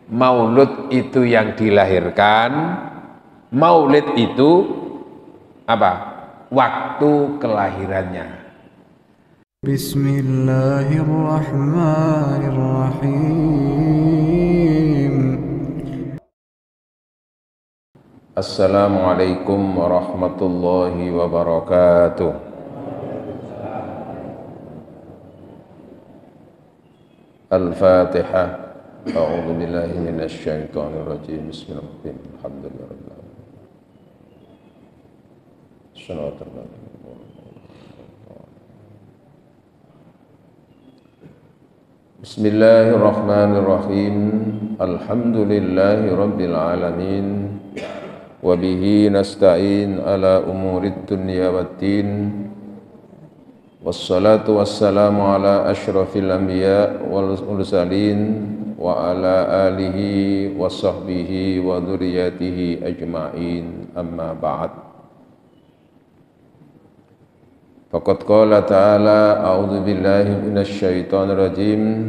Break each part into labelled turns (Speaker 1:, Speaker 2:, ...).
Speaker 1: Maulud itu yang dilahirkan, maulid itu apa? Waktu kelahirannya.
Speaker 2: Bismillahirrahmanirrahim.
Speaker 1: Assalamualaikum warahmatullahi wabarakatuh. Al-Fatihah. A'udzu billahi minasy syaithanir rajim. Bismillahirrahmanirrahim. Alhamdulillah. Bismillahirrahmanirrahim. Alhamdulillahi rabbil alamin. Wa bihi nasta'in ala umurid dunya waddin. Wassalatu wassalamu ala asyrafil anbiya wal mursalin wa ala alihi wa sahbihi wa dzurriyyatihi ajma'in, amma ba'd. Faqad qala ta'ala a'udzu billahi minasy syaithanir rajim.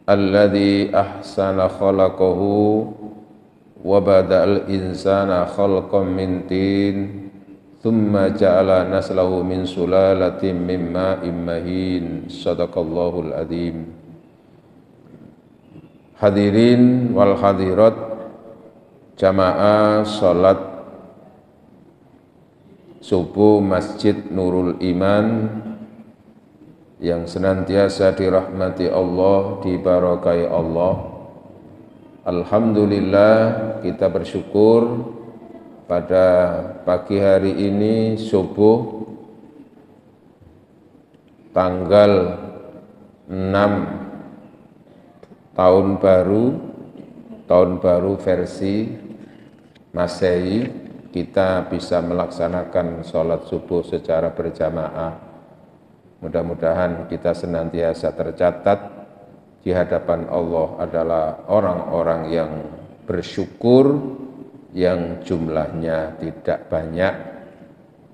Speaker 1: Alladzi ahsana khalaqahu wa bada'al insana khalqan min tin thumma ja'ala naslahu min sulalatin min ma'in mahin. Shadaqallahul adzim. Hadirin wal hadirat jamaah salat subuh Masjid Nurul Iman yang senantiasa dirahmati Allah, diberkahi Allah. Alhamdulillah, kita bersyukur pada pagi hari ini subuh tanggal 6 tahun baru versi Masehi, kita bisa melaksanakan sholat subuh secara berjamaah. Mudah-mudahan kita senantiasa tercatat di hadapan Allah adalah orang-orang yang bersyukur, yang jumlahnya tidak banyak,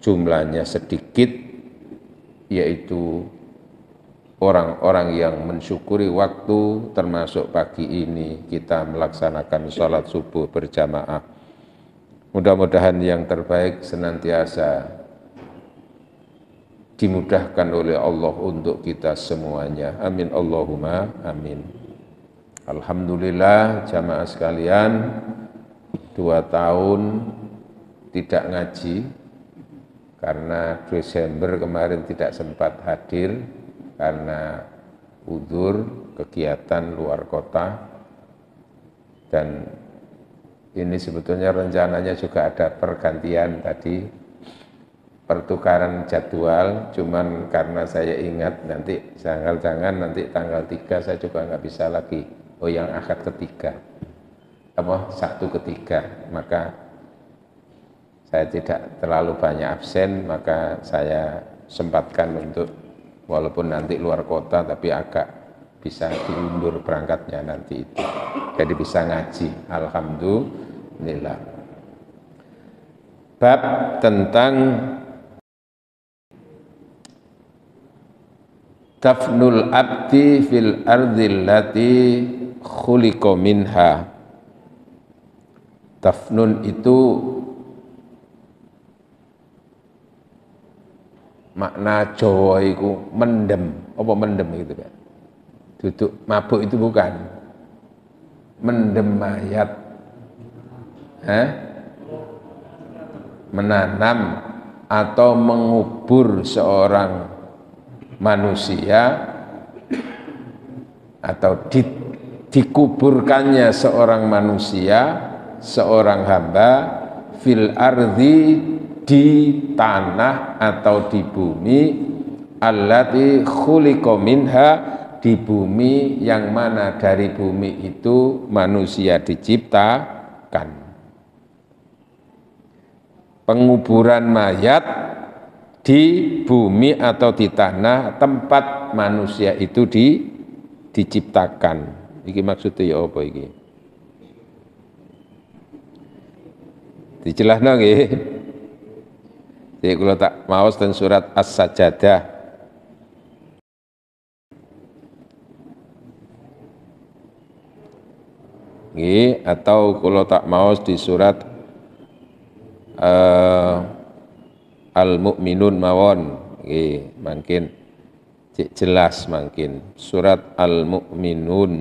Speaker 1: jumlahnya sedikit, yaitu orang-orang yang mensyukuri waktu, termasuk pagi ini kita melaksanakan sholat subuh berjamaah. Mudah-mudahan yang terbaik senantiasa dimudahkan oleh Allah untuk kita semuanya. Amin Allahumma amin. Alhamdulillah jamaah sekalian, 2 tahun tidak ngaji karena Desember kemarin tidak sempat hadir karena udzur kegiatan luar kota, dan ini sebetulnya rencananya juga ada pergantian tadi, pertukaran jadwal, cuman karena saya ingat nanti jangan nanti tanggal 3 saya juga nggak bisa lagi, yang akad ketiga, Sabtu ketiga, maka saya tidak terlalu banyak absen, maka saya sempatkan untuk walaupun nanti luar kota tapi agak bisa diundur berangkatnya nanti itu, jadi bisa ngaji. Alhamdulillah. Bab tentang dafnul abdi fil ardil lati khuliqa minha. Dafnun itu makna Jawa itu mendem, apa mendem gitu kan? Duduk mabuk itu bukan. Mendem mayat. Menanam atau mengubur seorang manusia atau dikuburkannya seorang manusia, seorang hamba fil ardi, di tanah atau di bumi, allati khuliqa minha, di bumi yang mana dari bumi itu manusia diciptakan. Penguburan mayat di bumi atau di tanah tempat manusia itu diciptakan. Iki maksudnya ya apa iki? Dijelasno nggih. Jadi kalau tak maos dan surat As-Sajdah nggih, atau kalau tak maos di surat Al-Mu'minun mawon nggih, mungkin cek jelas mungkin surat Al-Mu'minun.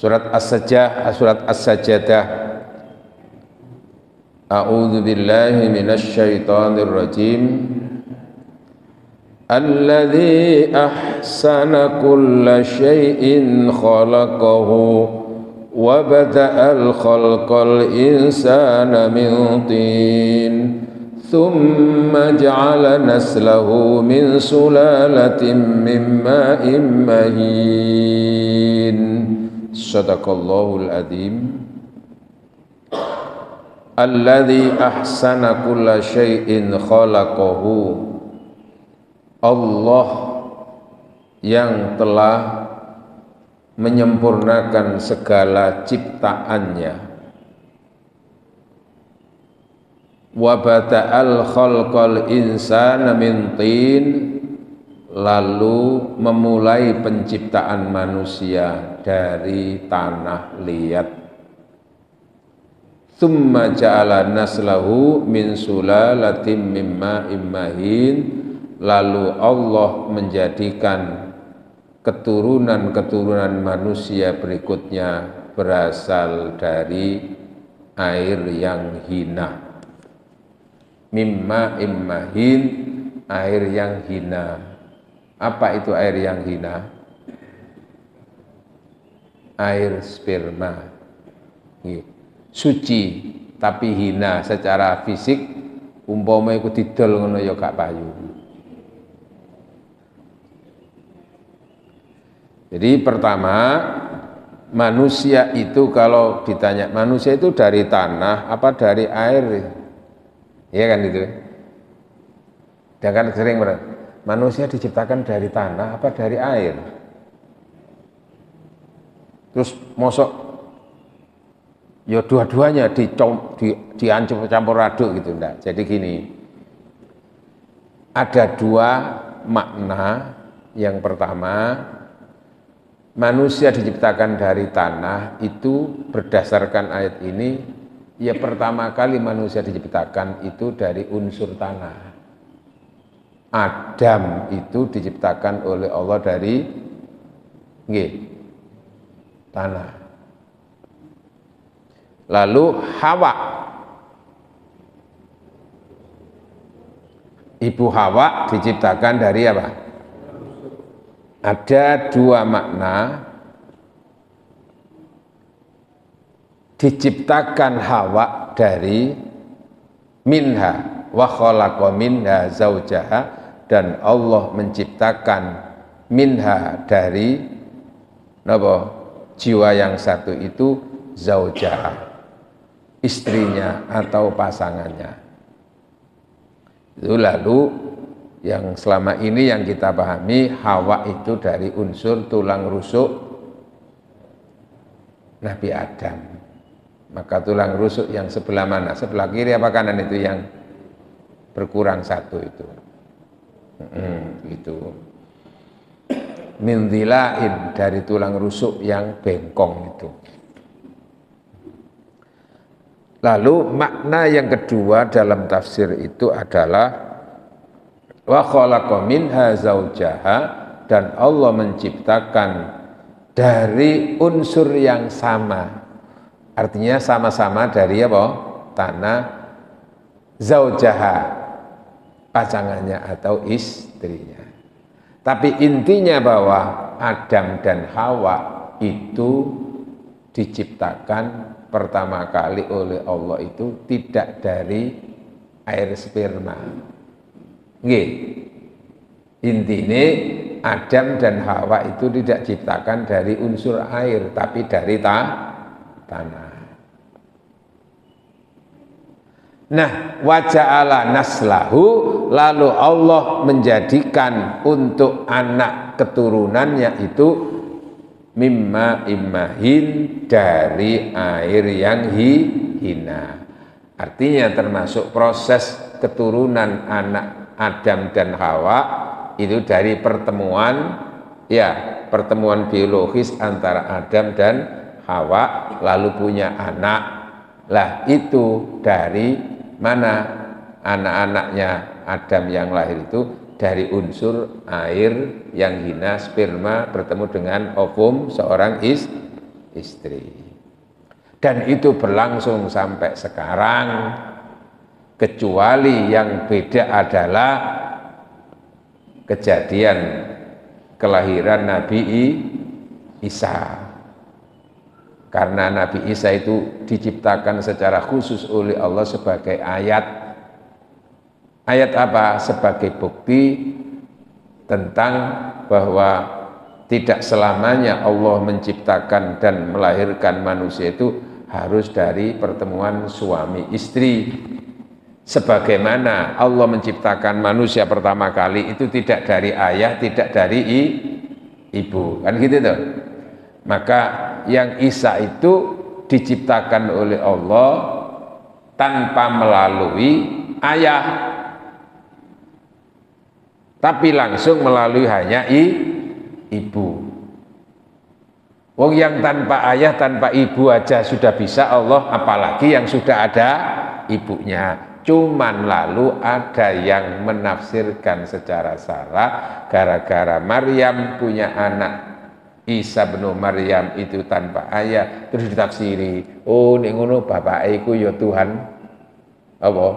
Speaker 1: Surat As-Sajdah. A'udzu billahi minasy syaithanir rajim. Alladzi ahsana kulla syai'in khalaqahu wa bada'al khalqal insana min tin thumma ja'ala naslahu min sulalatin min ma'in mahin. Sadaqallahul adzim. Alladzi ahsana kulla syai'in khalaqahu. Allah yang telah menyempurnakan segala ciptaannya. Wa bata'al khalqal insana min tin, lalu memulai penciptaan manusia dari tanah liat. Tsumma ja'ala naslahu min sulalatin min ma'in mahin, lalu Allah menjadikan keturunan-keturunan manusia berikutnya berasal dari air yang hina. Mimma immahin, air yang hina. Apa itu air yang hina? Air sperma. Suci tapi hina secara fisik, umpama iku didol ngono ya gak payu. Jadi pertama, manusia itu kalau ditanya manusia itu dari tanah apa dari air? Iya kan itu. Dan kan sering manusia diciptakan dari tanah apa dari air? Terus mosok ya dua-duanya dicampur aduk gitu enggak. Jadi gini, ada dua makna. Yang pertama, manusia diciptakan dari tanah itu berdasarkan ayat ini, ya pertama kali manusia diciptakan itu dari unsur tanah. Adam itu diciptakan oleh Allah dari tanah. Lalu Hawa, ibu Hawa diciptakan dari apa? Ada dua makna. Diciptakan Hawa dari minha wa khalaqa minha zaujaha, dan Allah menciptakan minha dari jiwa yang satu itu zaujaha, istrinya atau pasangannya. Itu lalu yang selama ini yang kita pahami, Hawa itu dari unsur tulang rusuk Nabi Adam. Maka tulang rusuk yang sebelah mana? Sebelah kiri apa kanan itu yang berkurang satu itu? Itu min dhilain, dari tulang rusuk yang bengkong itu. Lalu makna yang kedua dalam tafsir itu adalah wa khalaqa minha zaujaha, dan Allah menciptakan dari unsur yang sama. Artinya sama-sama dari apa? Tanah, zaujaha, pasangannya atau istrinya. Tapi intinya bahwa Adam dan Hawa itu diciptakan pertama kali oleh Allah itu tidak dari air sperma. Nggih. Intine Adam dan Hawa itu tidak diciptakan dari unsur air, tapi dari tanah. Nah, wa ja'ala naslahu, lalu Allah menjadikan untuk anak keturunannya itu mimma immahin, dari air yang hina. Artinya termasuk proses keturunan anak Adam dan Hawa itu dari pertemuan, ya, pertemuan biologis antara Adam dan Hawa, lalu punya anak. Lah itu dari mana anak-anaknya Adam yang lahir itu? Dari unsur air yang hina, sperma bertemu dengan ovum seorang istri. Dan itu berlangsung sampai sekarang, kecuali yang beda adalah kejadian kelahiran Nabi Isa. Karena Nabi Isa itu diciptakan secara khusus oleh Allah sebagai ayat. Ayat apa? Sebagai bukti tentang bahwa tidak selamanya Allah menciptakan dan melahirkan manusia itu harus dari pertemuan suami istri. Sebagaimana Allah menciptakan manusia pertama kali itu tidak dari ayah, tidak dari ibu. Kan gitu tuh. Maka yang Isa itu diciptakan oleh Allah tanpa melalui ayah, tapi langsung melalui hanya ibu. Wong yang tanpa ayah, tanpa ibu aja sudah bisa Allah, apalagi yang sudah ada ibunya. Cuman lalu ada yang menafsirkan secara salah, gara-gara Maryam punya anak Isa bin Maryam itu tanpa ayah, terus ditafsiri, oh nek ngono bapake iku ya Tuhan apa?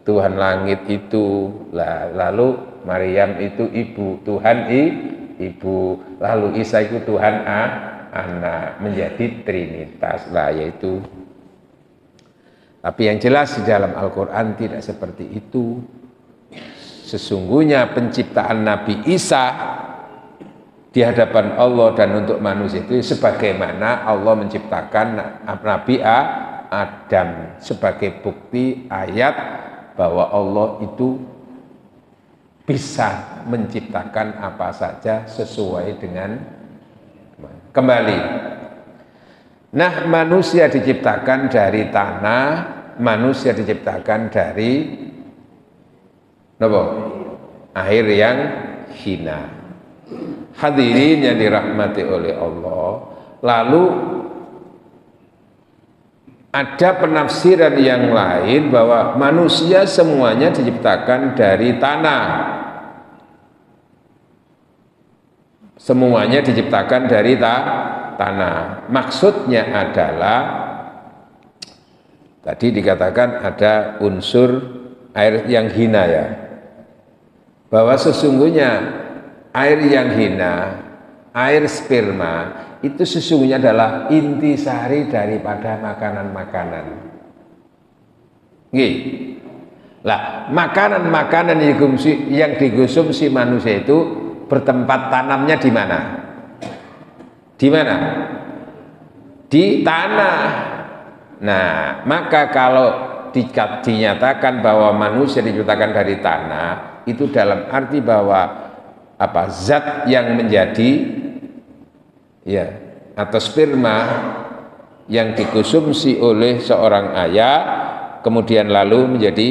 Speaker 1: Tuhan langit itu. Lalu Maryam itu ibu, Tuhan ibu, lalu Isa itu Tuhan anak, menjadi trinitas lah yaitu. Tapi yang jelas di dalam Al-Qur'an tidak seperti itu. Sesungguhnya penciptaan Nabi Isa di hadapan Allah dan untuk manusia itu sebagaimana Allah menciptakan Nabi Adam, sebagai bukti ayat bahwa Allah itu bisa menciptakan apa saja sesuai dengan kembali. Nah, manusia diciptakan dari tanah, manusia diciptakan dari apa? Air yang hina. Hadirin yang dirahmati oleh Allah, lalu ada penafsiran yang lain bahwa manusia semuanya diciptakan dari tanah. Semuanya diciptakan dari tanah. Maksudnya adalah tadi dikatakan ada unsur air yang hina ya. Bahwa sesungguhnya air yang hina, air sperma itu sesungguhnya adalah intisari daripada makanan-makanan. Nggih. Lah, makanan-makanan yang dikonsumsi manusia itu bertempat tanamnya di mana? Di mana? Di tanah. Nah, maka kalau dinyatakan bahwa manusia diciptakan dari tanah, itu dalam arti bahwa apa, zat yang menjadi ya atau sperma yang dikonsumsi oleh seorang ayah kemudian lalu menjadi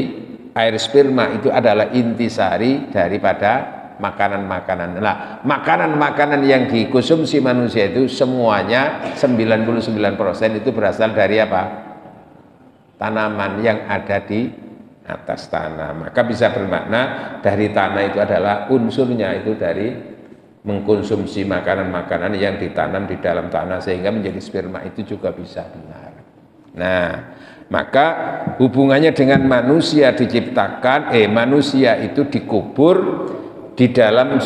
Speaker 1: air sperma itu adalah intisari daripada makanan-makanan. Nah, makanan-makanan yang dikonsumsi manusia itu semuanya 99% itu berasal dari apa? Tanaman yang ada di atas tanah. Maka bisa bermakna dari tanah itu adalah unsurnya itu dari mengkonsumsi makanan-makanan yang ditanam di dalam tanah sehingga menjadi sperma, itu juga bisa benar. Nah, maka hubungannya dengan manusia diciptakan, manusia itu dikubur di dalam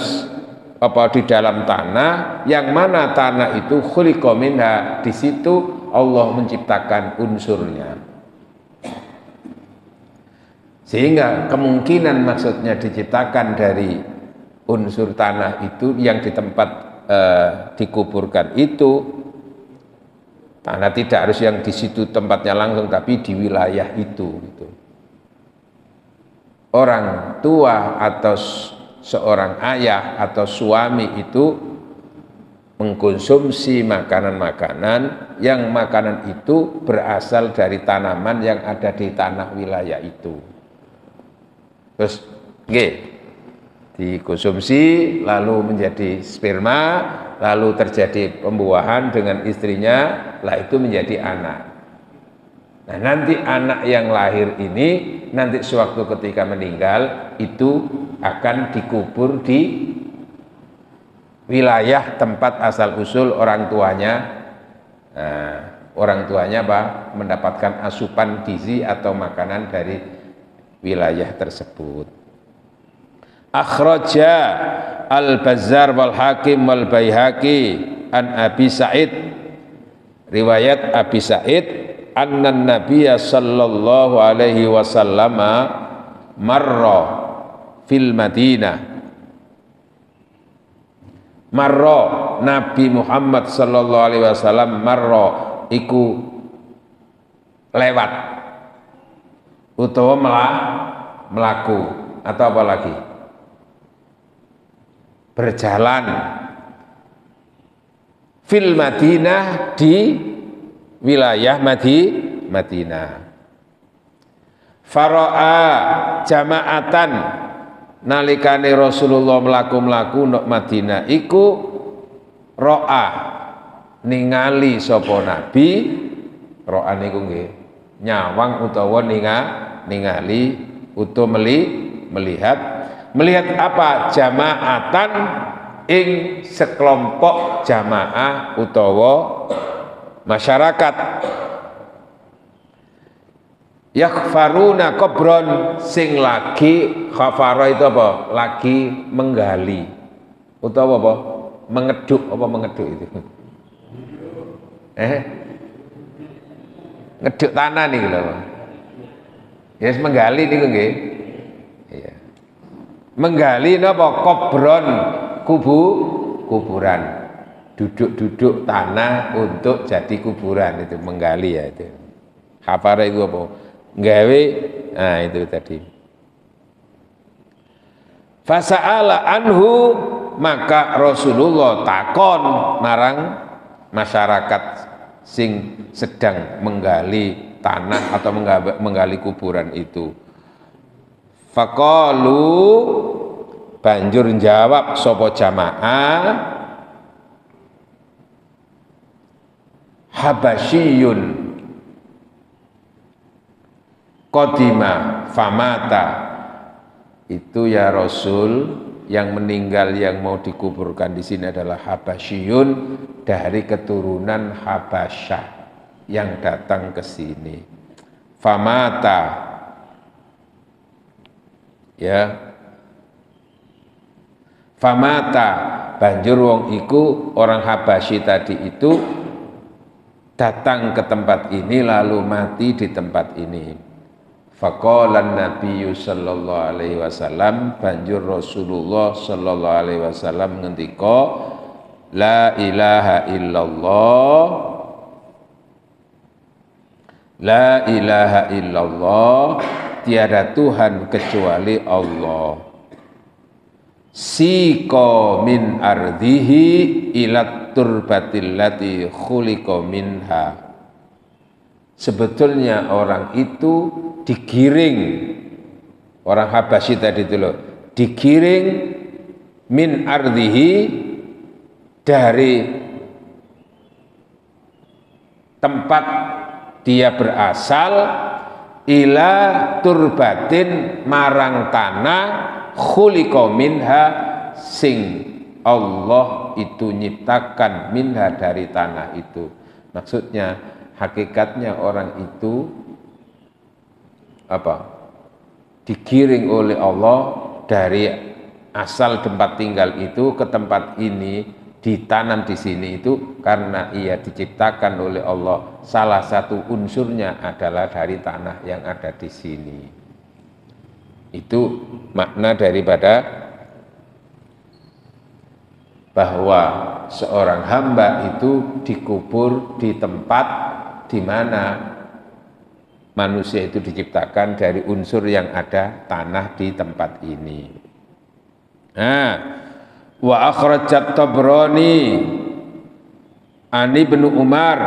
Speaker 1: di dalam tanah, yang mana tanah itu khuliqa minha, di situ Allah menciptakan unsurnya. Sehingga kemungkinan maksudnya diciptakan dari unsur tanah itu yang di tempat dikuburkan itu Tanah tidak harus yang di situ tempatnya langsung, tapi di wilayah itu. Gitu. Orang tua atau seorang ayah atau suami itu mengkonsumsi makanan-makanan yang makanan itu berasal dari tanaman yang ada di tanah wilayah itu. Terus, dikonsumsi lalu menjadi sperma, lalu terjadi pembuahan dengan istrinya, lah itu menjadi anak. Nah, nanti anak yang lahir ini nanti sewaktu ketika meninggal itu akan dikubur di wilayah tempat asal usul orang tuanya. Nah, orang tuanya mendapatkan asupan gizi atau makanan dari wilayah tersebut. Akhraja Al-Bazzar wal Hakim wal Baihaqi an Abi Sa'id, riwayat Abi Sa'id, anna Nabiyya sallallahu alaihi wasallam marra fil Madinah. Marra Nabi Muhammad sallallahu alaihi wasallam marra iku lewat utawa melaku atau apa lagi? Berjalan fil Madinah, di wilayah Madinah. Fara'a jama'atan, nalikane Rasulullah mlaku-mlaku nok Madinah iku ro'a ningali sapa Nabi. Ro'a niku nggih nyawang utawa ningali utawa melihat apa? Jama'atan ing sekelompok jamaah utawa masyarakat. Yakhfaruna qabron, sing lagi khafara itu apa? Lagi menggali utawa apa? Mengeduk itu? Ngeduk tanah nih lho. Yes, menggali niku nggih. Iya. Menggali napa? Qabron, kuburan. Duduk tanah untuk jadi kuburan, itu menggali ya itu. Khafara itu apa? Gawe, nah itu tadi. Fasa'ala anhu, maka Rasulullah takon marang masyarakat sing sedang menggali tanah atau menggali kuburan itu. Faqalu, banjur jawab sapa jamaah, Habasyiyun qadima famata, itu ya Rasul, yang meninggal yang mau dikuburkan di sini adalah Habasyiyun, dari keturunan Habasyah yang datang ke sini. Famata, ya, famata, banjur wong iku, orang Habasyi tadi itu datang ke tempat ini lalu mati di tempat ini. Faqalan Nabiyyu sallallahu alaihi wasallam, banjur Rasulullah sallallahu alaihi wasallam ngendika, la ilaha illallah, la ilaha illallah, tiada Tuhan kecuali Allah. Siko min ardihi ilat turbatil lati khuliqa minha. Sebetulnya orang itu digiring, orang Habasyi tadi itu loh, digiring min ardihi, dari tempat dia berasal, ila turbatin, marang tanah, khuliqa minha, sing Allah itu nyiptakan, minha, dari tanah itu. Maksudnya hakikatnya orang itu apa? Digiring oleh Allah dari asal tempat tinggal itu ke tempat ini, ditanam di sini itu karena ia diciptakan oleh Allah. Salah satu unsurnya adalah dari tanah yang ada di sini. Itu makna daripada bahwa seorang hamba itu dikubur di tempat di mana manusia itu diciptakan dari unsur yang ada tanah di tempat ini. Nah, wa akhrajat Tabrani an Ibnu Umar,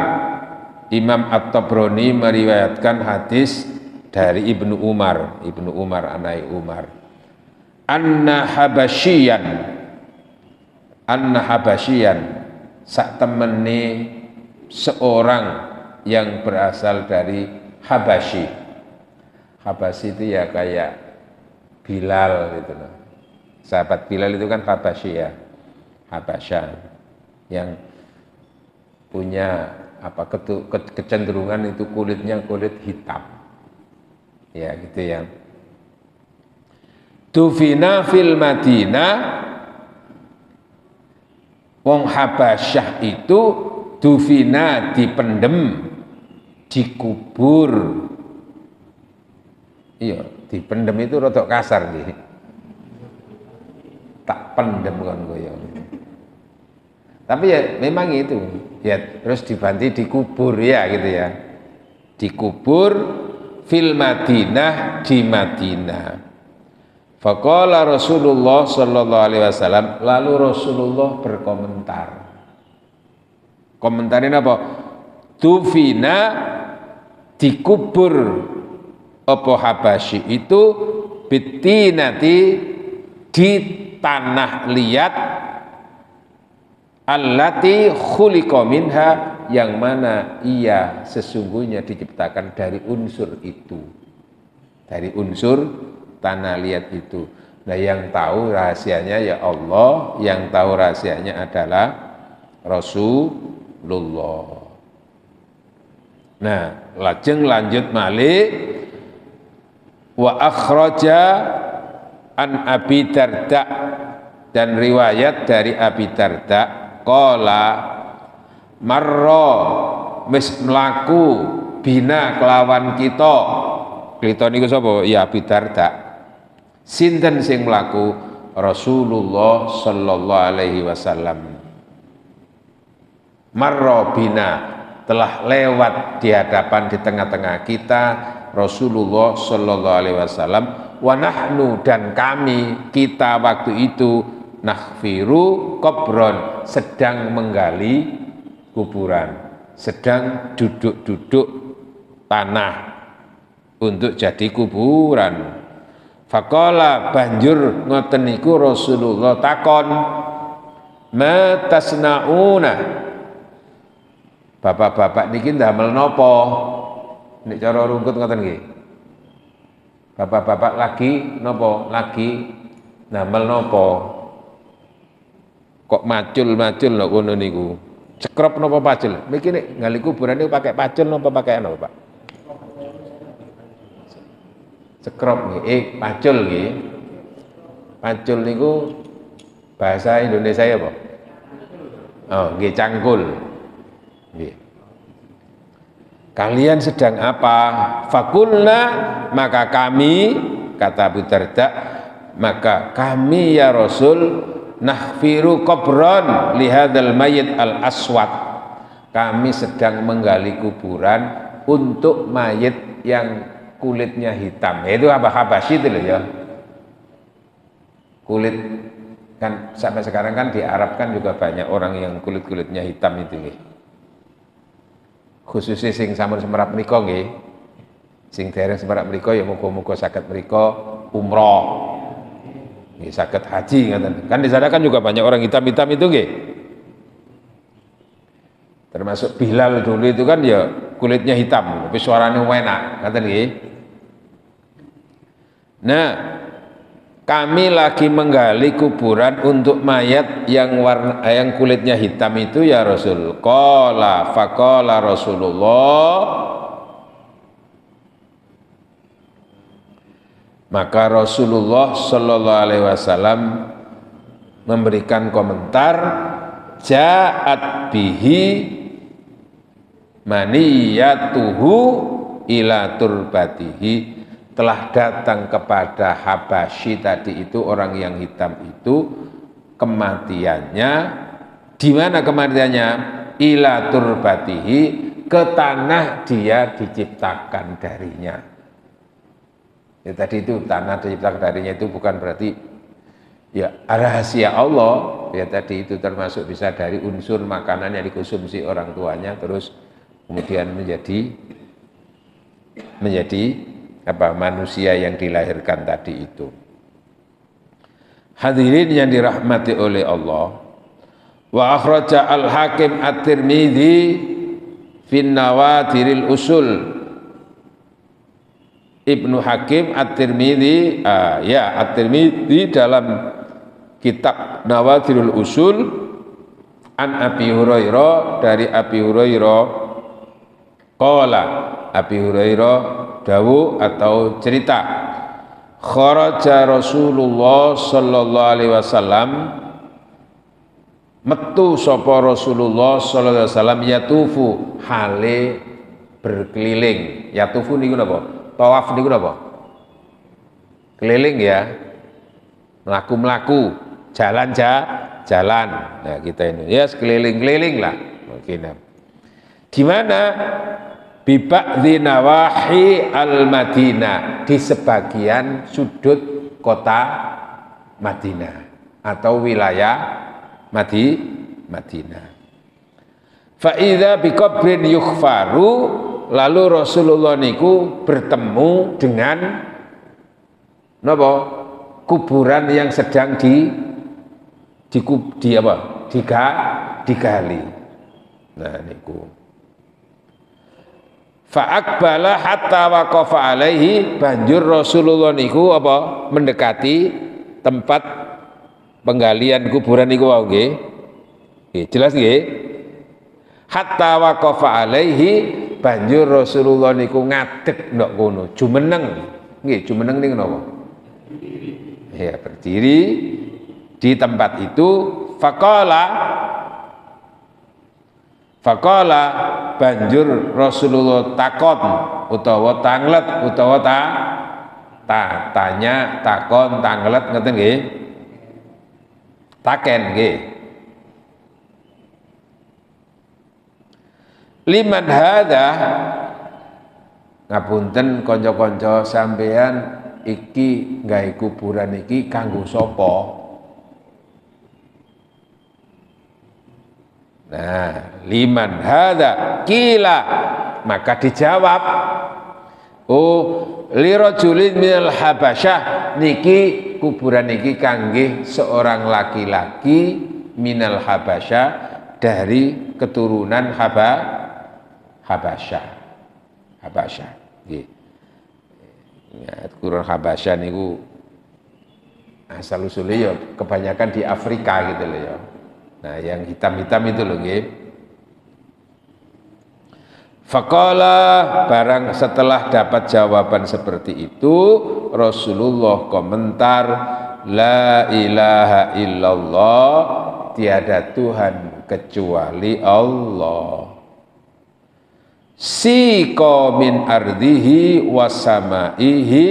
Speaker 1: Imam At-Tabrani meriwayatkan hadis dari Ibnu Umar anai Umar, anna habasyian sak temene seorang yang berasal dari Habasyi. Habasyi itu ya kayak Bilal gitu loh. Sahabat Bilal itu kan Habasyi ya, Habasya, yang punya kecenderungan itu kulitnya kulit hitam, ya gitu ya. Dufina fil Madinah, wong Habasyah itu dufina dipendem, dikubur. Iya, dipendem itu rodok kasar nggih. Tak pendem kan koyo. Tapi ya memang itu. Ya terus dibanti dikubur ya gitu ya. Dikubur fil Madinah, di Madinah. Faqala Rasulullah sallallahu alaihi wasallam, lalu Rasulullah berkomentar. Komentarin apa? Dufina, dikubur apa Habasyi itu bitinati, di tanah liat, allati khuliqa minha, yang mana ia sesungguhnya diciptakan dari unsur itu, dari unsur tanah liat itu. Nah yang tahu rahasianya ya Allah, yang tahu rahasianya adalah Rasulullah. Nah lajeng lanjut malih, wa akhraja an Abi Darda, dan riwayat dari Abi Darda qala marra wis mlaku bina kelawan kita niku sapa? Ya Abi Darda. Sinten sing mlaku? Rasulullah sallallahu alaihi wasallam. Marra bina, telah lewat di hadapan, di tengah-tengah kita Rasulullah sallallahu alaihi wasallam. Wa nahnu, dan kami, kita waktu itu nakhfiru qabron, sedang menggali kuburan, sedang duduk-duduk tanah untuk jadi kuburan. Faqala, banjur ngoten niku Rasulullah takon, ma tasnauna, bapak-bapak niki ndamel napa? Nek cara rungkut ngoten nggih. Bapak-bapak lagi napa? Lagi ndamel napa? Kok macul-macul lho ngono niku. Cekrop napa pacul? Niki nek ngali kuburan niku pakai pacul napa pakai apa, Pak? Cekrop nggih, pacul nggih. Pacul niku bahasa Indonesia ya, Pak? Oh, nggih cangkul. Nggih. Kalian sedang apa? Fakulna, maka kami, kata Abu Darda, maka kami ya Rasul, nakhfiru qabran lihadzal mayyit al aswad, kami sedang menggali kuburan untuk mayit yang kulitnya hitam. Itu apa? Habasyi itu loh ya. Kulit kan sampai sekarang kan di Arab kan juga banyak orang yang kulit-kulitnya hitam itu nggih. Khususnya sing sampun semerap menika nggih. Sing dereng semerap menika ya muga-muga saged menika umroh. Nggih saged haji ngaten. Kan di sana kan juga banyak orang hitam-hitam itu nggih. Termasuk Bilal dulu itu kan ya kulitnya hitam, tapi suaranya enak, ngaten nggih. Nah, kami lagi menggali kuburan untuk mayat yang kulitnya hitam itu ya Rasul. Qala faqala Rasulullah, maka Rasulullah sallallahu alaihi wasallam memberikan komentar, ja'at bihi maniyatuhu ila turbatihi, telah datang kepada Habasyi tadi itu, orang yang hitam itu, kematiannya Di mana kematiannya? Ila turbatihi, ke tanah dia diciptakan darinya. Ya, tadi itu tanah diciptakan darinya itu bukan berarti ya rahasia Allah. Ya tadi itu termasuk bisa dari unsur makanan yang dikonsumsi orang tuanya terus kemudian menjadi apa, manusia yang dilahirkan tadi itu. Hadirin yang dirahmati oleh Allah. Wa akhraja al-Hakim at-Tirmidzi fin Nawadiril Usul. Ibnu Hakim at-Tirmidzi at-Tirmidzi dalam kitab Nawadirul Usul an Abi Hurairah, dari Abi Hurairah qala, Abi Hurairah dawu atau cerita, kharaja Rasulullah sallallahu alaihi wasallam, metu sapa Rasulullah sallallahu alaihi wasallam, yatufu hale berkeliling. Yatufu niku napa? Tawaf niku napa? Keliling ya. Melaku-melaku, jalan. Nah, kita ini ya sekeliling-keliling lah. Mungkin. Di mana? Bi ba'dhi nawahi al-Madinah, di sebagian sudut kota Madinah atau wilayah Madinah. Fa idza bi qabrin yukhfaru, lalu Rasulullah niku bertemu dengan napa? Kuburan yang sedang digali. Nah niku. Fa aqbala hatta waqafa alaihi, banjur Rasulullah niku apa? Mendekati tempat penggalian kuburan niku wau nggih. Nggih, jelas nggih? Hatta waqafa alaihi, banjur Rasulullah niku ngadeg ndok kono, jumeneng. Nggih, jumeneng niku napa? Ya, berdiri di tempat itu. Faqala banjur Rasulullah takon utawa tanglet utawa tanya, takon, tanglet, ngeten nggih? Taken nggih. Liman hadza, ngapunten kanca-kanca sampeyan, iki gawe kuburan iki kanggo sapa? Nah, liman hadza kila, maka dijawab, oh li rajulin minal Habasyah, niki kuburan niki kangge seorang laki-laki minal Habasyah, dari keturunan Habasyah. Nggih. Ya, keturunan Habasyah niku asal usulnya ya kebanyakan di Afrika gitu loh ya. Nah, yang hitam-hitam itu loh nggih. Faqala, barang setelah dapat jawaban seperti itu, Rasulullah komentar, la ilaha illallah, tiada Tuhan kecuali Allah. Siko min ardihi wasamaihi,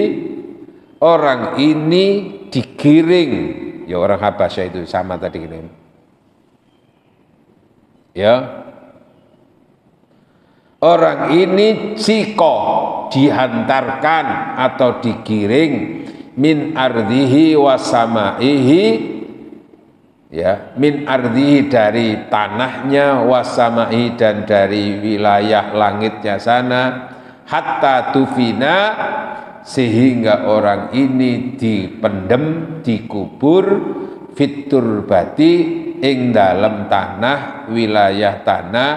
Speaker 1: orang ini digiring, ya orang Habasyah itu sama tadi gini. Ya, orang ini siko, dihantarkan atau digiring, min ardihi wasamaihi, ya, min ardihi dari tanahnya, wasamaihi dan dari wilayah langitnya sana, hatta tufina, sehingga orang ini dipendem, dikubur, fiturbati, ing dalam tanah, wilayah tanah,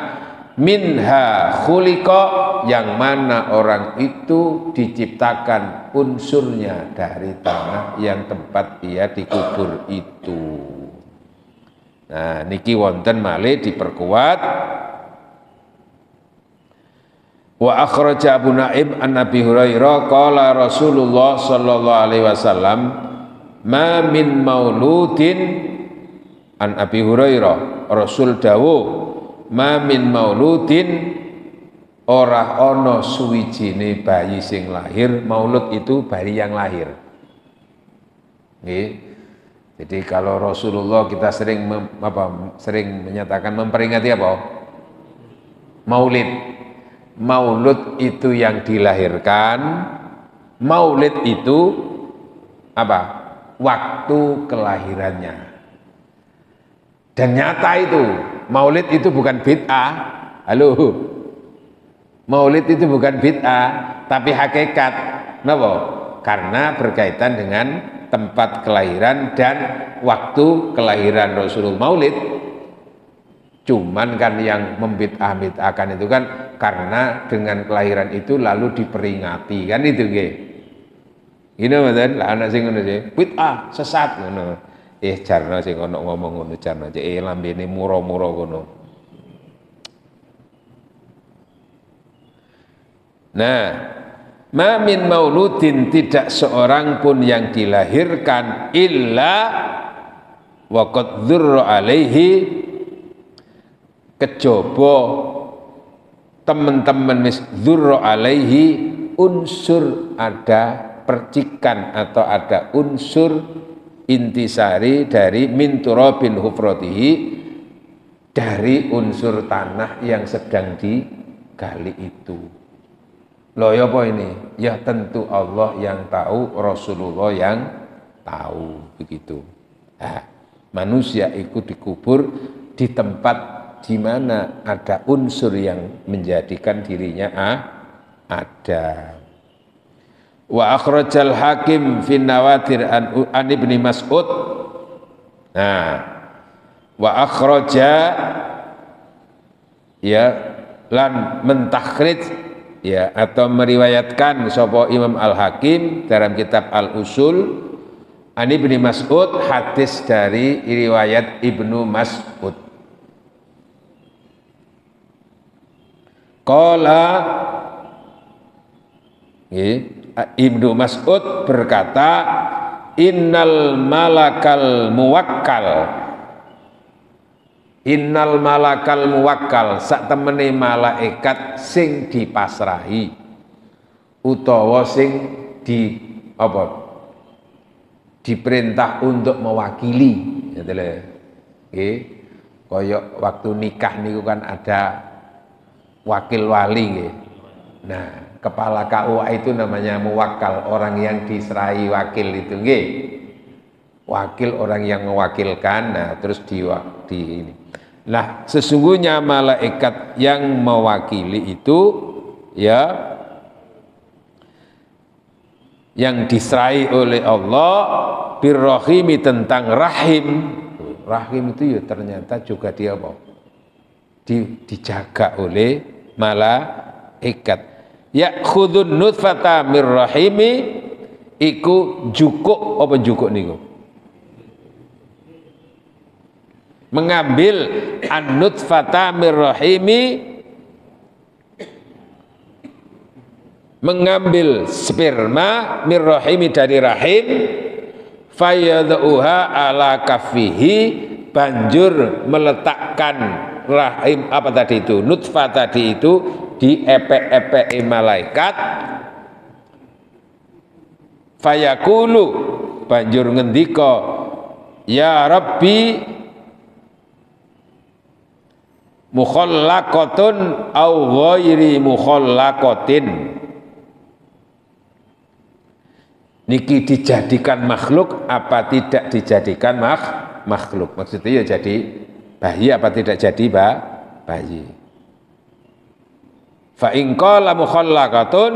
Speaker 1: minha khuliqa, yang mana orang itu diciptakan unsurnya dari tanah yang tempat ia dikubur itu. Nah, niki wonten malih diperkuat. Wa akhraja Abu Naim an Nabi Hurairah qala Rasulullah sallallahu alaihi wasallam, ma min mauludin, an Abi Hurairah, Rasul dawuh, ma min mauludin, ora ana suwijine bayi sing lahir. Maulud itu bayi yang lahir. Nggih. Jadi kalau Rasulullah kita sering sering menyatakan memperingati apa? Maulid. Maulud itu yang dilahirkan, maulid itu apa? Waktu kelahirannya. Dan nyata itu, maulid itu bukan bid'ah. Halo. Maulid itu bukan bid'ah, tapi hakikat. Kenapa? Karena berkaitan dengan tempat kelahiran dan waktu kelahiran Rasulullah. Maulid cuman kan yang membid'ah-bid'ahkan itu kan karena dengan kelahiran itu lalu diperingati kan itu nggih. Gini mboten lah anak sing ngono sih bid'ah sesat ngono. Jarno sing ono ngomong ngono jarno lambene mura-mura ngono. Nah, ma min mauludin tidak seorang pun yang dilahirkan illa waqad dzurra alaihi kejaba teman-teman wis dzurra alaihi unsur ada percikan atau ada unsur intisari dari min turabin hufratihi dari unsur tanah yang sedang digali itu. Loh ya apa ini? Ya tentu Allah yang tahu, Rasulullah yang tahu, begitu. Nah, manusia itu dikubur di tempat di mana ada unsur yang menjadikan dirinya ada. Wa akhrajal hakim fi nawatir an ibni Mas'ud. Nah, wa akhraja ya lan mentakhrij ya atau meriwayatkan sapa Imam Al-Hakim dalam kitab Al-Usul an Ibnu Mas'ud, hadis dari riwayat Ibnu Mas'ud. Qala Ibnu Mas'ud berkata, innal malakal muwakkal sak temene malaikat sing dipasrahi utawa sing diperintah untuk mewakili gitu lho. Nggih. Kaya waktu nikah niku kan ada wakil wali nggih. Nah, kepala KUA itu namanya muwakkal, orang yang diserahi wakil itu nggih. Wakil orang yang mewakilkan, nah terus di ini. Nah, sesungguhnya malaikat yang mewakili itu ya yang diserahi oleh Allah birrahimi tentang rahim. Rahim itu ya ternyata juga dia apa? Dijaga oleh malaikat. Ya khudun nutfata mirrahimi iku jukuk apa jukuk niku? Mengambil an-nutfata mirrahimi, mengambil sperma mirrahimi dari rahim, fayadhuha ala kafihi, banjur meletakkan rahim apa tadi itu nutfah tadi itu di epek-epek malaikat, fayakulu banjur ngendika ya Rabbi mukhallaqatun au ghairi mukhallaqatin, niki dijadikan makhluk apa tidak dijadikan makhluk, maksudnya ya jadi bayi apa tidak jadi bayi. Fa in qala mukhallaqatun,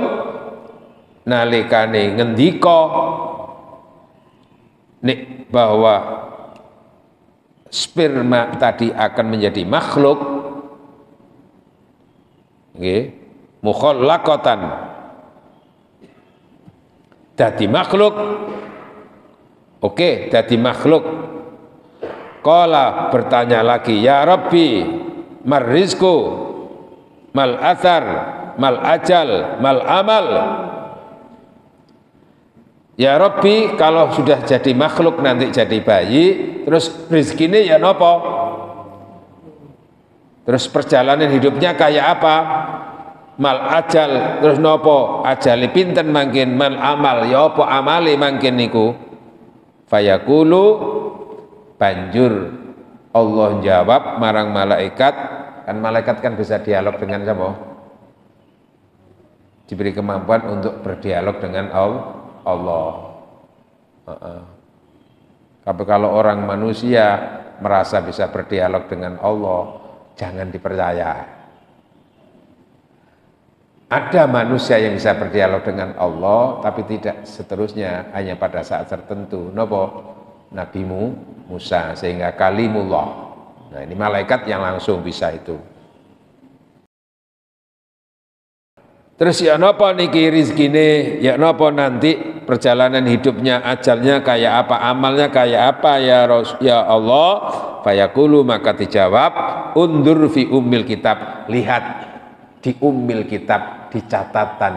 Speaker 1: nalikane ngendika nek bahwa sperma tadi akan menjadi makhluk, nggih, mukhallaqatan dadi makhluk. Oke, dadi makhluk. Qala bertanya lagi, ya Rabbi mar rizqu mal athar mal ajal mal amal. Ya Rabbi, kalau sudah jadi makhluk nanti jadi bayi, terus rezekinya ya nopo? Terus perjalanan hidupnya kayak apa? Mal ajal, terus nopo? Ajali pinten mangkin, mal amal, ya apa amali mangkin niku? Fayaqulu Banjur Allah jawab marang malaikat, kan malaikat kan bisa dialog dengan siapa? Diberi kemampuan untuk berdialog dengan Allah. Tapi kalau orang manusia merasa bisa berdialog dengan Allah, jangan dipercaya. Ada manusia yang bisa berdialog dengan Allah, tapi tidak seterusnya, hanya pada saat tertentu. Napa? Nabi Musa, sehingga kalimullah. Nah, ini malaikat yang langsung bisa itu. Terus ya napa niki rizkine, ya napa nanti perjalanan hidupnya, ajalnya kayak apa, amalnya kayak apa ya Allah? Fayaqulu, maka dijawab, undur fi ummil kitab, lihat di ummil kitab, di catatan.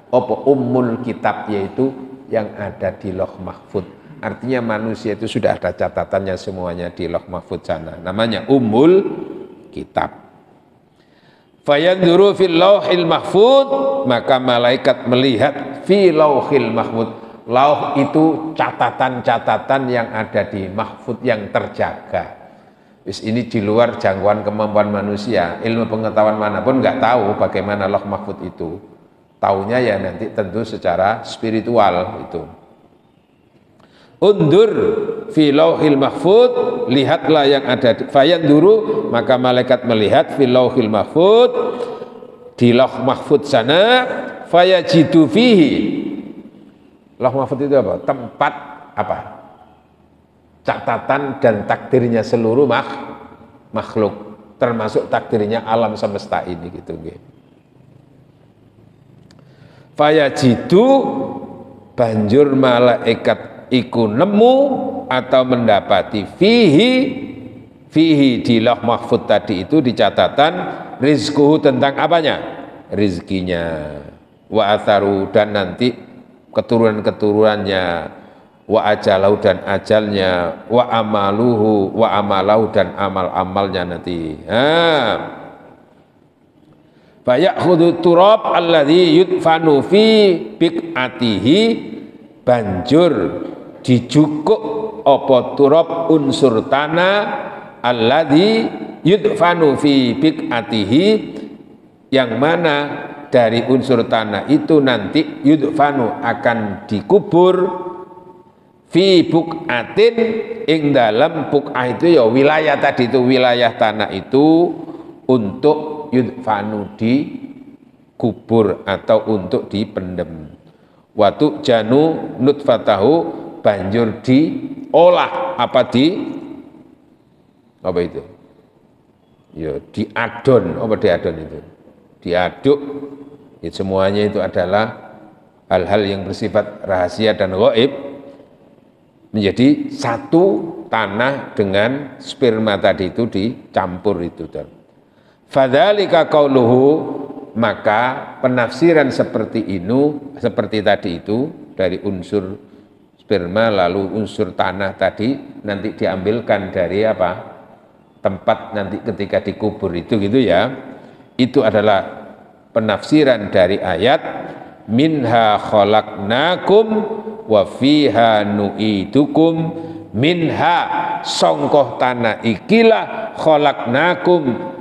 Speaker 1: Apa ummul kitab? Yaitu yang ada di Lauh Mahfud. Artinya manusia itu sudah ada catatannya semuanya di Lauh Mahfud sana. Namanya ummul kitab. Fayanduru fil lauhil mahfud, maka malaikat melihat fi lauhil mahfud. Lauh itu catatan-catatan yang ada di mahfud yang terjaga. Ini di luar jangkauan kemampuan manusia. Ilmu pengetahuan manapun nggak tahu bagaimana lauh mahfud itu. Taunya ya nanti tentu secara spiritual itu. Undur fi lauhil mahfud, lihatlah yang ada di fayanduru, maka malaikat melihat fi lauhil mahfud, di lauh mahfud sana, fayajidu fihi. Lauh mahfud itu apa? Tempat apa? Catatan dan takdirnya seluruh makhluk, termasuk takdirnya alam semesta ini gitu nggih. Fayajidu, banjur malaikat iku nemu atau mendapati fihi di lauh mahfud tadi itu, di catatan, rizkuhu, tentang apanya? Rizkinya, wa atharu, dan nanti keturunan-keturunannya, wa ajalahu, dan ajalnya, wa amaluhu, wa amalahu, dan amal-amalnya nanti. Fayakhudhu turab alladhi yudfanu fi biq'atihi, banjur dijukuk apa turab, unsur tanah, alladhi yudfanu fi biq'atihi, yang mana dari unsur tanah itu nanti yudfanu akan dikubur fi buq'atin, ing dalam buq'ah itu ya wilayah tadi itu, wilayah tanah itu untuk yudfanu dikubur atau untuk dipendem. Watu janu nutfatahu, banjur diolah apa itu? Ya diadon, apa diadon itu? Diaduk. Itu semuanya itu adalah hal-hal yang bersifat rahasia dan gaib, menjadi satu tanah dengan sperma tadi itu dicampur itu. Fadzalika qauluhu, maka penafsiran seperti tadi itu, dari unsur sperma lalu unsur tanah tadi nanti diambilkan dari apa? Tempat nanti ketika dikubur itu gitu ya. Itu adalah penafsiran dari ayat minha khalaqnakum wa fiha nu'idukum, minha songkoh tanah ikilah khalaqnakum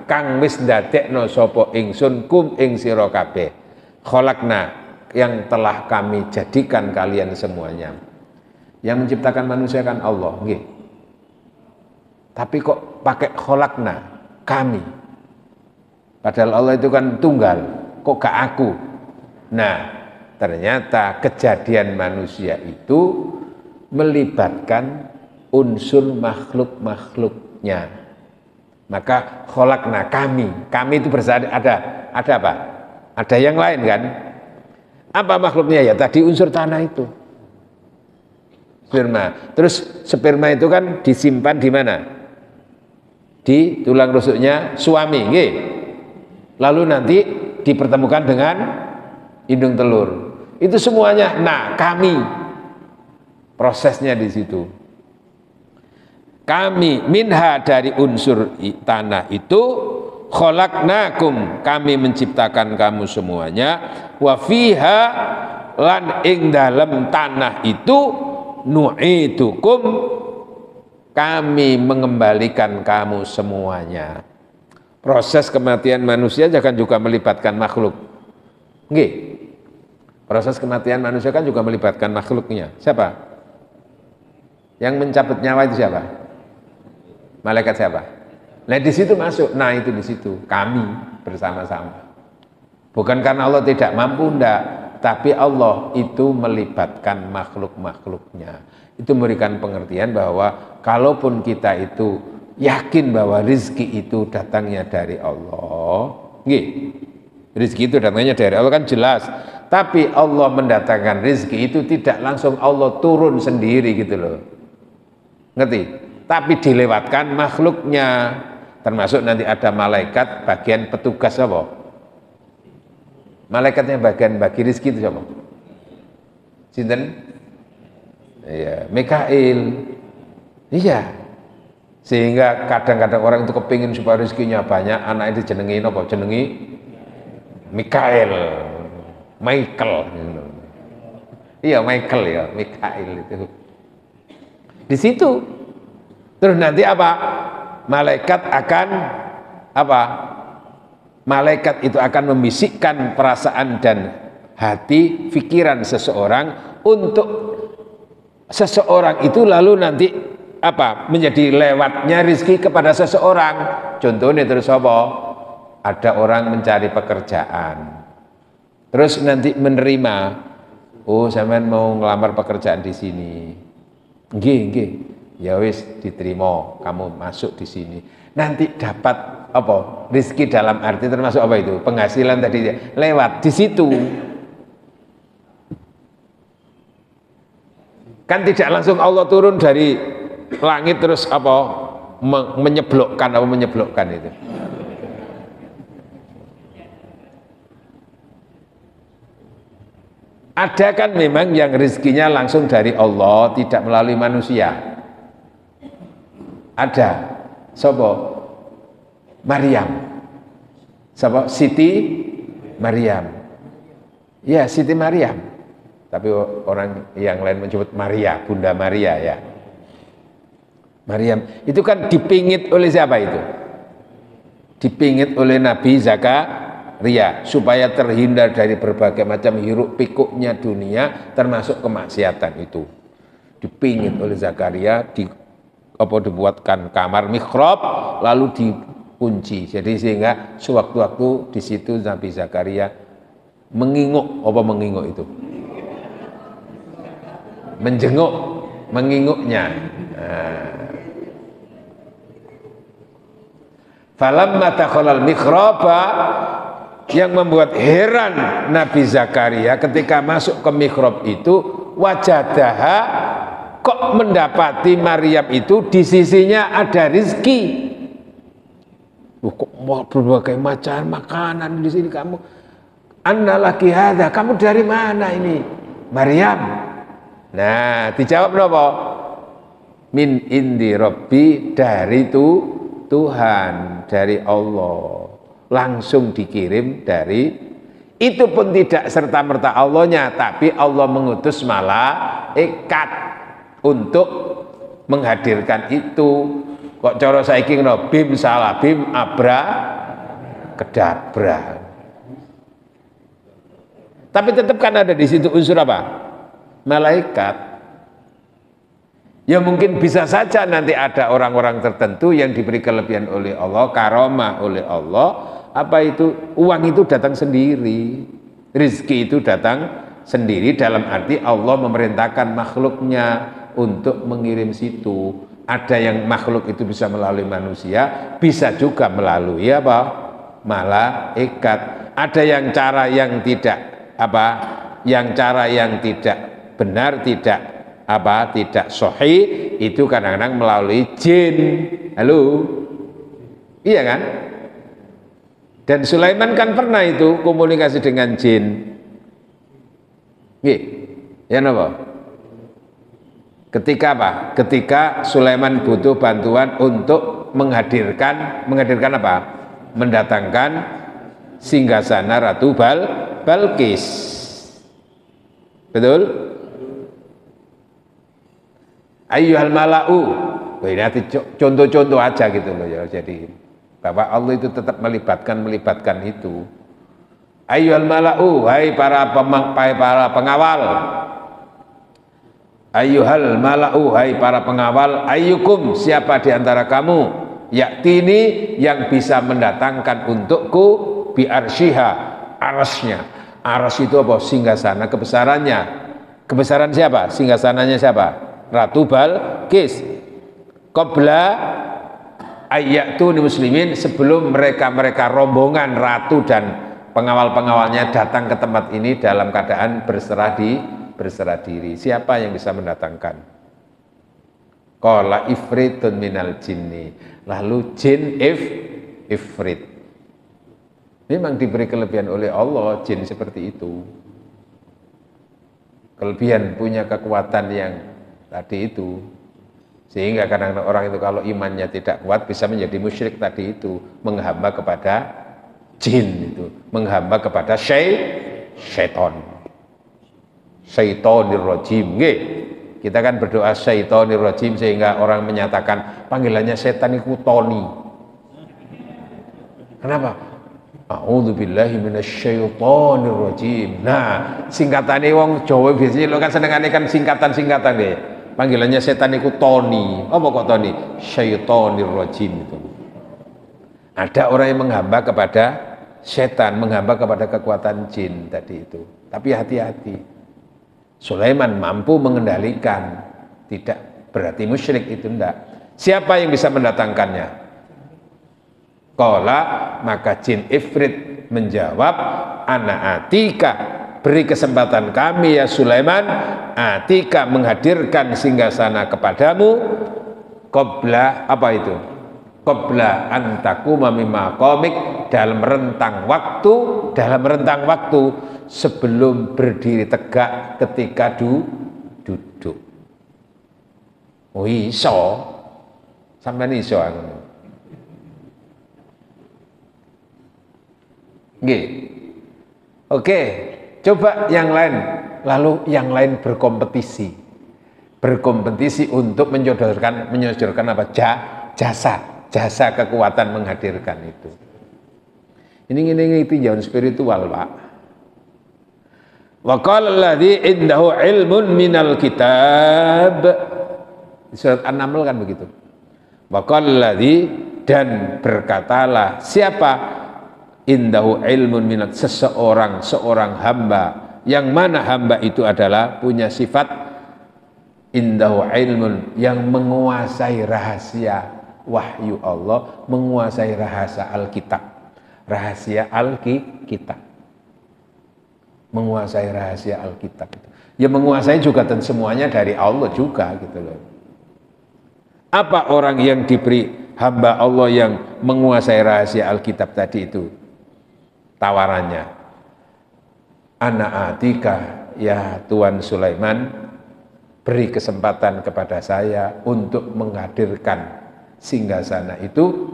Speaker 1: kang wis ndadekno sapa ingsun kum ing sira kabeh. Khalaqna, yang telah kami jadikan kalian semuanya. Yang menciptakan manusia kan Allah, nggih. Tapi kok pakai khalaqna, kami. Padahal Allah itu kan tunggal, kok gak aku. Nah, ternyata kejadian manusia itu melibatkan unsur makhluk-makhluknya. Maka kholakna, kami itu ada apa? Ada yang lain kan? Apa makhluknya? Ya tadi unsur tanah itu, sperma. Terus sperma itu kan disimpan di mana? Di tulang rusuknya suami, nggih. Lalu nanti dipertemukan dengan indung telur. Itu semuanya. Nah, kami, prosesnya di situ. Kami minha, dari unsur tanah itu, khalaqnakum, kami menciptakan kamu semuanya, wa fiha, lan ing dalam tanah itu, nu'idukum, kami mengembalikan kamu semuanya. Proses kematian manusia kan juga melibatkan makhluk. Nggih. Proses kematian manusia kan juga melibatkan makhluknya. Siapa? Yang mencabut nyawa itu siapa? Malaikat siapa? Nah di situ masuk. Nah itu di situ kami bersama-sama. Bukan karena Allah tidak mampu, enggak, tapi Allah itu melibatkan makhluk-makhluknya. Itu memberikan pengertian bahwa kalaupun kita itu yakin bahwa rizki itu datangnya dari Allah, nggih, rizki itu datangnya dari Allah kan jelas. Tapi Allah mendatangkan rizki itu tidak langsung Allah turun sendiri gitu loh, ngerti? Tapi dilewatkan makhluknya, termasuk nanti ada malaikat bagian petugas apa? Malaikatnya bagian bagi rizki itu siapa? Sinten? Iya, Mikail. Iya. Sehingga kadang-kadang orang itu kepingin supaya rezekinya banyak, anak itu jenengi apa? Jenengi Mikail. Michael. Iya, Michael ya, Mikail itu. Di situ. Terus nanti apa? Malaikat akan apa? Malaikat itu akan membisikkan perasaan dan hati, pikiran seseorang untuk seseorang itu lalu nanti apa? Menjadi lewatnya rizki kepada seseorang. Contohnya terus apa? Ada orang mencari pekerjaan. Terus nanti menerima, oh sampean mau ngelamar pekerjaan di sini. Nggih, nggih. Ya wis diterima, kamu masuk di sini. Nanti dapat apa? Rizki dalam arti termasuk apa itu? Penghasilan tadi lewat di situ. Kan tidak langsung Allah turun dari langit terus apa? Menyeblokkan itu. Ada kan memang yang rizkinya langsung dari Allah, tidak melalui manusia. Ada. Sopo? Maryam. Sopo? Siti Maryam. Ya, Siti Maryam. Tapi orang yang lain menyebut Maria, Bunda Maria ya. Maryam. Itu kan dipingit oleh siapa itu? Dipingit oleh Nabi Zakaria supaya terhindar dari berbagai macam hiruk pikuknya dunia termasuk kemaksiatan itu. Dipingit oleh Zakaria, dibuatkan kamar mihrab lalu dikunci. Jadi sehingga sewaktu-waktu di situ Nabi Zakaria menginguk itu? Menjenguk, menginguknya. Falamma takhalal mihraba, yang membuat heran Nabi Zakaria ketika masuk ke mihrab itu, wajadaha, kok mendapati Maryam itu di sisinya ada rizki. Kok berbagai macam makanan di sini kamu. Annalaki hadza, kamu dari mana ini? Maryam. Nah, dijawab apa? Min indi rabbi, dari Tuhan, dari Allah. Langsung dikirim dari, itu pun tidak serta-merta Allahnya, tapi Allah mengutus malaikat untuk menghadirkan itu. Kok cara saiki ngono, bim salah bim abra kedabra. Tapi tetap kan ada di situ unsur apa? Malaikat. Ya mungkin bisa saja nanti ada orang-orang tertentu yang diberi kelebihan oleh Allah, karomah oleh Allah, apa itu, uang itu datang sendiri, rizki itu datang sendiri, dalam arti Allah memerintahkan makhluknya untuk mengirim situ. Ada yang makhluk itu bisa melalui manusia, bisa juga melalui apa? Malaikat. Ada yang cara yang tidak apa? Yang cara yang tidak benar, tidak apa, tidak sahih, itu kadang-kadang melalui jin. Halo, iya kan? Dan Sulaiman kan pernah itu komunikasi dengan jin. Ya napa? Ketika apa? Ketika Sulaiman butuh bantuan untuk menghadirkan apa? Mendatangkan singgasana Ratu Balqis. Betul? Ayyuhal mala'u. Wah, ini contoh-contoh aja gitu loh ya. Jadi bahwa Allah itu tetap melibatkan itu. Ayyuhal mala'u, hai para pengawal. Ayyuhal mala'u, hai para pengawal, ayyukum, siapa di antara kamu yaktini yang bisa mendatangkan untukku bi arsyiha, arasnya. Aras itu apa? Singgasana kebesarannya. Kebesaran siapa? Singgasananya siapa? Ratu Balqis. Qabla ayyatu muslimin, sebelum mereka rombongan ratu dan pengawal-pengawalnya datang ke tempat ini dalam keadaan berserah diri. Siapa yang bisa mendatangkan? Qala ifritun minal jinni. Lalu jin ifrit. Memang diberi kelebihan oleh Allah jin seperti itu. Kelebihan, punya kekuatan yang tadi itu. Sehingga kadang-kadang orang itu kalau imannya tidak kuat bisa menjadi musyrik tadi itu, menghamba kepada jin itu, menghamba kepada syaitan. Syaitonir rajim. Nggih. Kita kan berdoa syaitonir rajim sehingga orang menyatakan panggilannya setan itu Tony. Kenapa? A'udzubillahi minasyaitonir rajim. Nah, singkatane wong Jawa biasanya lo kan senengane kan singkatan-singkatan deh. Panggilannya setan itu Tony. Apa kok Tony? Syaitonir rajim itu. Ada orang yang menghamba kepada setan, menghamba kepada kekuatan jin tadi itu. Tapi hati-hati. Sulaiman mampu mengendalikan, tidak berarti musyrik itu enggak. Siapa yang bisa mendatangkannya? Qala, maka jin ifrit menjawab, ana atika, beri kesempatan kami ya Sulaiman, atika menghadirkan singgasana kepadamu, qabla apa itu? Qabla antakuma mimma qamik, dalam rentang waktu sebelum berdiri tegak ketika duduk. Oh iso, sampeyan iso aku. Nggih. Oke, coba yang lain. Lalu yang lain berkompetisi. Berkompetisi untuk menyodorkan apa? Jasa kekuatan menghadirkan itu. Ini itu jauh spiritual, Pak. Wa qala alladzi indahu ilmun minal kitab. Surat An-Naml kan begitu. Wa qala alladzi, dan berkatalah siapa indahu ilmun minal, seorang hamba, yang mana hamba itu adalah punya sifat indahu ilmun, yang menguasai rahasia wahyu Allah, menguasai rahasia Alkitab. Rahasia Alkitab. Menguasai rahasia Alkitab. Ya menguasai juga dan semuanya dari Allah juga gitu loh. Apa orang yang diberi hamba Allah yang menguasai rahasia Alkitab tadi itu? Tawarannya. Ana atika ya Tuan Sulaiman, beri kesempatan kepada saya untuk menghadirkan singgasana itu.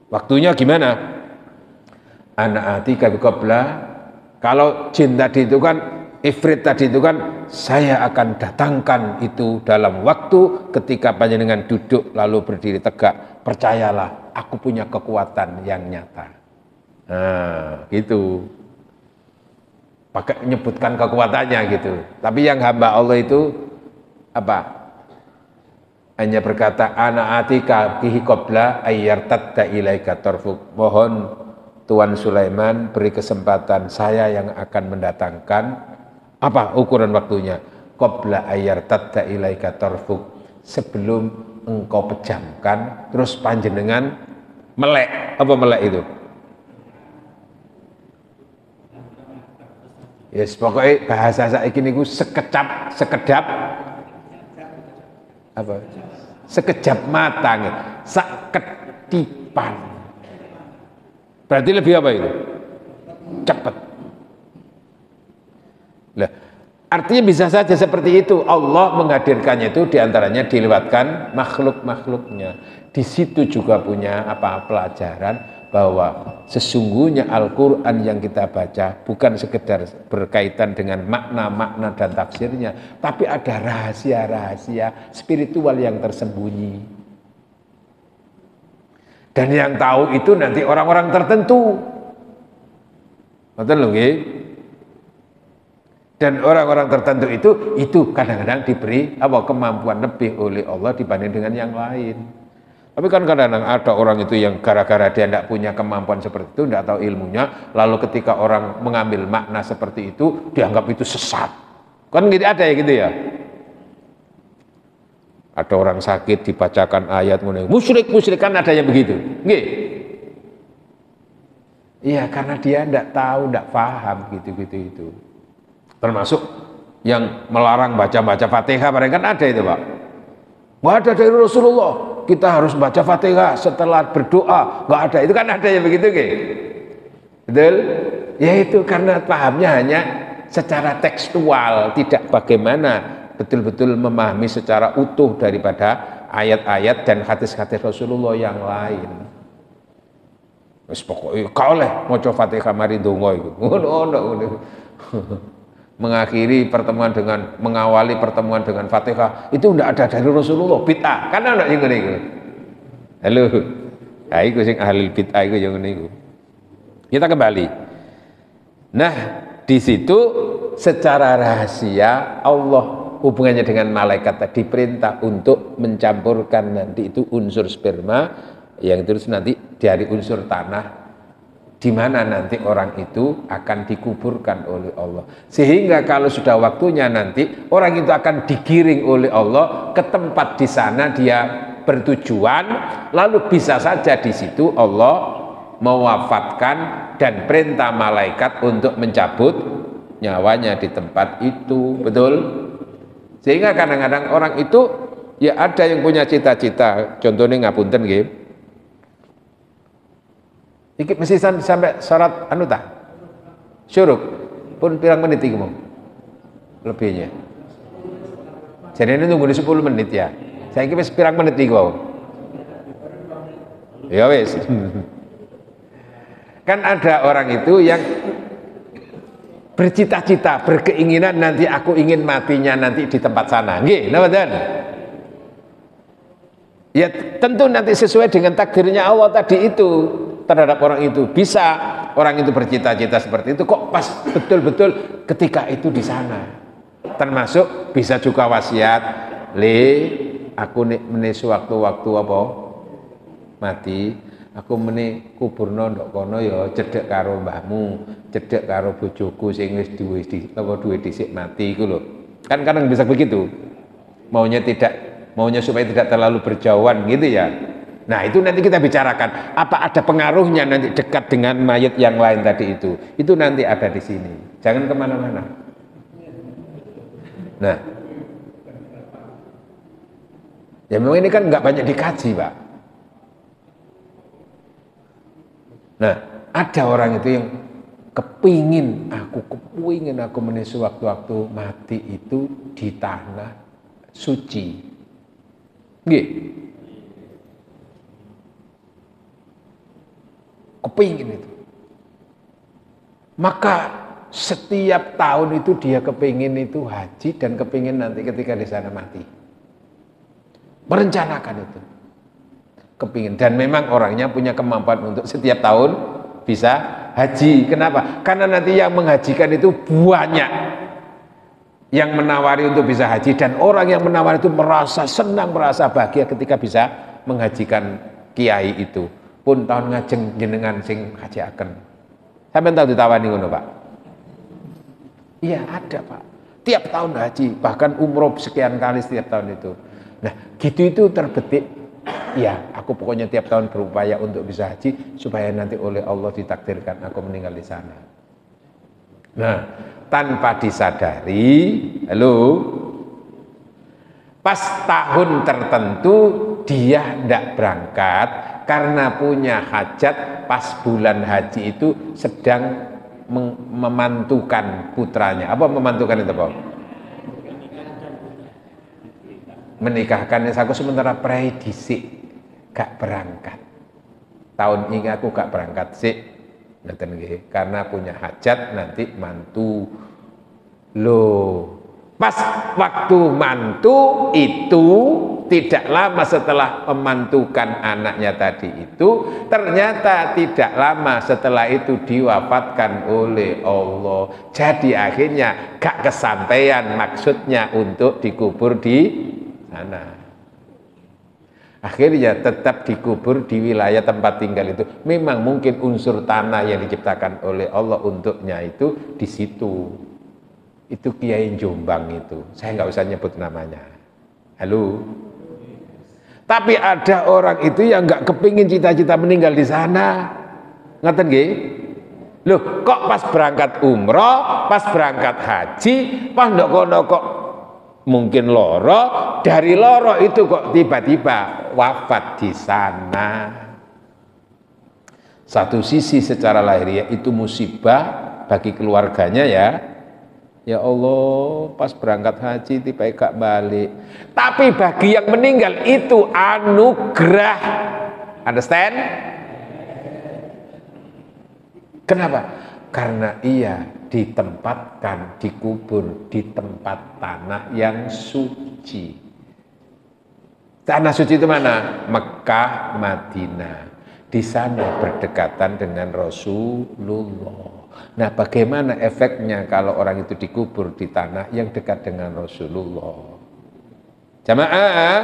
Speaker 1: Waktunya gimana? Ana atika biqabla, kalau jin tadi itu kan, ifrit tadi itu kan, saya akan datangkan itu dalam waktu ketika panjenengan duduk lalu berdiri tegak. Percayalah, aku punya kekuatan yang nyata. Nah, gitu. Pakai menyebutkan kekuatannya gitu. Tapi yang hamba Allah itu apa? Hanya berkata, ana atika bihi qabla ayyartadda ilaika tarfuk. Mohon Tuan Sulaiman beri kesempatan, saya yang akan mendatangkan. Apa ukuran waktunya? Qabla ayyartadda ilaika tarfuk, sebelum engkau pejamkan terus panjenengan melek. Apa melek itu? Yes, pokoknya bahasa saiki niku sekedap apa? Sekejap mata, saketipan. Berarti lebih apa itu? Cepat. Lah, artinya bisa saja seperti itu. Allah menghadirkannya itu diantaranya dilewatkan makhluk-makhluknya. Di situ juga punya apa pelajaran bahwa sesungguhnya Al-Quran yang kita baca bukan sekedar berkaitan dengan makna-makna dan tafsirnya, tapi ada rahasia-rahasia spiritual yang tersembunyi. Dan yang tahu itu nanti orang-orang tertentu. Betul loh, dan orang-orang tertentu itu kadang-kadang diberi kemampuan lebih oleh Allah dibanding dengan yang lain. Tapi kan kadang-kadang ada orang itu yang gara-gara dia tidak punya kemampuan seperti itu, tidak tahu ilmunya, lalu ketika orang mengambil makna seperti itu, dianggap itu sesat. Kan gitu, ada ya gitu ya. Ada orang sakit dibacakan ayat musyrik kan ada yang begitu. Nggih. Iya, karena dia tidak tahu, tidak paham gitu-gitu itu. Termasuk yang melarang baca-baca Fatihah, mereka kan ada itu, Pak. Nggak ada dari Rasulullah, kita harus baca Fatihah setelah berdoa. Nggak ada, itu kan ada yang begitu, betul? Ya itu karena pahamnya hanya secara tekstual, tidak bagaimana betul-betul memahami secara utuh daripada ayat-ayat dan hadis-hadis Rasulullah yang lain. Wis pokoke ka oleh maca Fatihah mari ndonga iku. Ngono. Mengakhiri pertemuan dengan mengawali pertemuan dengan Fatihah itu tidak ada dari Rasulullah, bid'ah. Kan ana sing ngene iku. Halo. Ha iku sing ahli bid'ah iku yang ngene iku. Kita kembali. Nah, di situ secara rahasia Allah hubungannya dengan malaikat tadi perintah untuk mencampurkan nanti itu unsur sperma yang terus nanti dari unsur tanah di mana nanti orang itu akan dikuburkan oleh Allah. Sehingga kalau sudah waktunya nanti orang itu akan digiring oleh Allah ke tempat di sana dia bertujuan, lalu bisa saja di situ Allah mewafatkan dan perintah malaikat untuk mencabut nyawanya di tempat itu, betul? Sehingga kadang-kadang orang itu ya ada yang punya cita-cita, contohnya ngapunten nggih. Iki mesti sampai syarat anu ta? Syuruk. Pun pirang menit iki mau? Lebihnya. Jadi ini tunggu di 10 menit ya. Saya kira pirang menit iki mau. Ya wis. Kan ada orang itu yang bercita-cita, berkeinginan nanti aku ingin matinya nanti di tempat sana. Nggih, napa mboten? Ya tentu nanti sesuai dengan takdirnya Allah tadi itu. Terhadap orang itu bisa orang itu bercita-cita seperti itu kok pas betul-betul ketika itu di sana. Termasuk bisa juga wasiat, aku nek sewaktu-waktu apa mati, aku meni kuburno ndok kono ya cedhek karo mbahmu, cedhek karo bojoku sing wis duwe dhisik mati iku lho. Kan kadang bisa begitu. Maunya supaya tidak terlalu berjauhan gitu ya. Nah itu nanti kita bicarakan apa ada pengaruhnya nanti dekat dengan mayat yang lain tadi itu nanti ada di sini, jangan kemana-mana. Nah ya memang ini kan nggak banyak dikaji, Pak. Nah ada orang itu yang kepingin aku menesu waktu-waktu mati itu di tanah suci, nggih. Kepingin itu, maka setiap tahun itu dia kepingin itu haji dan kepingin nanti ketika di sana mati, merencanakan itu, kepingin. Dan memang orangnya punya kemampuan untuk setiap tahun bisa haji. Kenapa? Karena nanti yang menghajikan itu banyak yang menawari untuk bisa haji, dan orang yang menawari itu merasa senang, merasa bahagia ketika bisa menghajikan kiai itu. Pun tahun ngajeng jenengan sing hajiaken. Sampeyan tahu ditawani ngono, Pak? Iya, ada, Pak. Tiap tahun haji, bahkan umroh sekian kali setiap tahun itu. Nah, gitu itu terbetik. Ya, aku pokoknya tiap tahun berupaya untuk bisa haji supaya nanti oleh Allah ditakdirkan aku meninggal di sana. Nah, tanpa disadari, pas tahun tertentu dia tidak berangkat karena punya hajat. Pas bulan haji itu sedang memantukan putranya. Apa memantukan itu, Pak? Menikahkan aku sementara prai dhisik gak berangkat. tahun ini aku gak berangkat sih, ngeten nggih, karena punya hajat nanti mantu. Loh, pas waktu mantu itu tidak lama setelah memantukan anaknya tadi itu, ternyata tidak lama setelah itu diwafatkan oleh Allah. Jadi akhirnya gak kesampaian maksudnya untuk dikubur di sana. Akhirnya tetap dikubur di wilayah tempat tinggal itu. Memang mungkin unsur tanah yang diciptakan oleh Allah untuknya itu di situ. Itu Kiai Jombang itu. Saya nggak usah nyebut namanya. Halo. Tapi ada orang itu yang nggak kepingin cita-cita meninggal di sana. Ngaten nggih? Loh, kok pas berangkat umroh, pas berangkat haji, pas ndok kono kok mungkin loro, dari loro itu kok tiba-tiba wafat di sana. Satu sisi secara lahiriah itu musibah bagi keluarganya ya. Ya Allah, pas berangkat haji tiba gak balik. Tapi bagi yang meninggal itu anugerah. Understand? Kenapa? Karena ia ditempatkan, dikubur di tempat tanah yang suci. Tanah suci itu mana? Mekah, Madinah. Di sana berdekatan dengan Rasulullah. Nah, bagaimana efeknya kalau orang itu dikubur di tanah yang dekat dengan Rasulullah? Jamaah,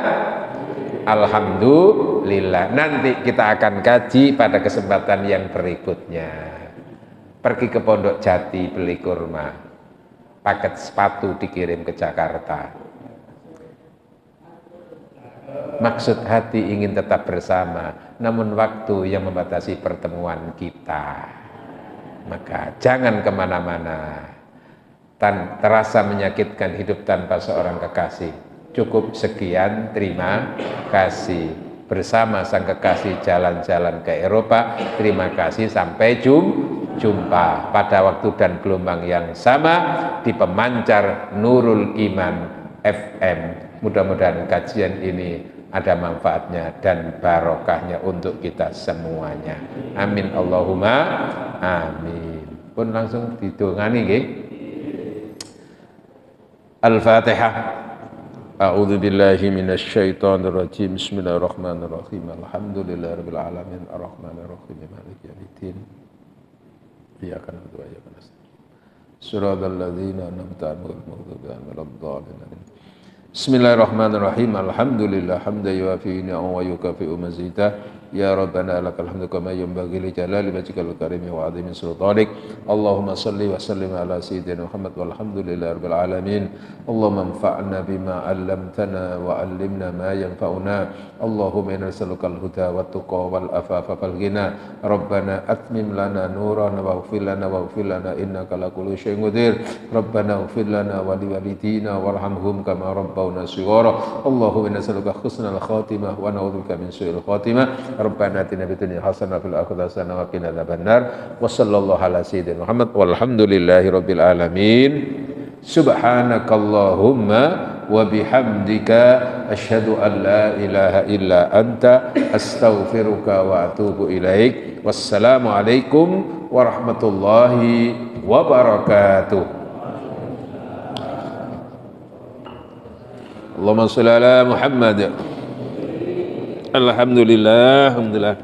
Speaker 1: alhamdulillah. Nanti kita akan kaji pada kesempatan yang berikutnya. Pergi ke Pondok Jati beli kurma, paket sepatu dikirim ke Jakarta. Maksud hati ingin tetap bersama, namun waktu yang membatasi pertemuan kita. Maka jangan kemana-mana. Terasa menyakitkan hidup tanpa seorang kekasih. Cukup sekian, terima kasih. Bersama sang kekasih jalan-jalan ke Eropa. Terima kasih, sampai jumpa pada waktu dan gelombang yang sama di pemancar Nurul Iman FM. Mudah-mudahan kajian ini ada manfaatnya dan barokahnya untuk kita semuanya. Amin Allahumma amin. Pun langsung didongani nggih. Al-Fatihah. A'udzu billahi minasy syaithanir rajim. Bismillahirrahmanirrahim. Alhamdulillahirabbil alamin arrahmanir rahim maliki yaumiddin. Iyyaka na'budu wa iyyaka nasta'in. Shiratal ladzina an'amta 'alaihim ghairil maghdubi 'alaihim. Bismillahirrahmanirrahim. Alhamdulillah hamdan yuwafi ni'amahu wa yukafi'u mazidah. Ya Rabbana lakal hamdu kama yanbaghi li jalali wajhikal karim wa 'azimi sultanik. Allahumma shalli wa sallim ala sayyidina Muhammad walhamdulillahi rabbil alamin. Allahumma anfa'na bima 'allamtana wa 'allimna ma yanfa'una. Allahumma inna nas'alukal huda wat tuqa wal afafa wal ghina. Rabbana atmim lana nurana waghfir lana innaka ala kulli syai'in qadir. Rabbana ighfir lana wa liwalidina warhamhum kama rabbawna shighara. Allahumma inna nas'aluka husnal khatimah wa na'udzubika min su'il khatimah. Rabbana atina fid dunya hasanah wa fil akhirati hasanah wa qina adzabannar. Wa sallallahu ala sayyidina Muhammad walhamdulillahi rabbil alamin. Subhanakallahumma wa bihamdika asyhadu an la ilaha illa anta astaghfiruka wa atubu ilaik. Wassalamu alaikum warahmatullahi wabarakatuh. Allahumma shalli ala Muhammad. Alhamdulillah, alhamdulillah.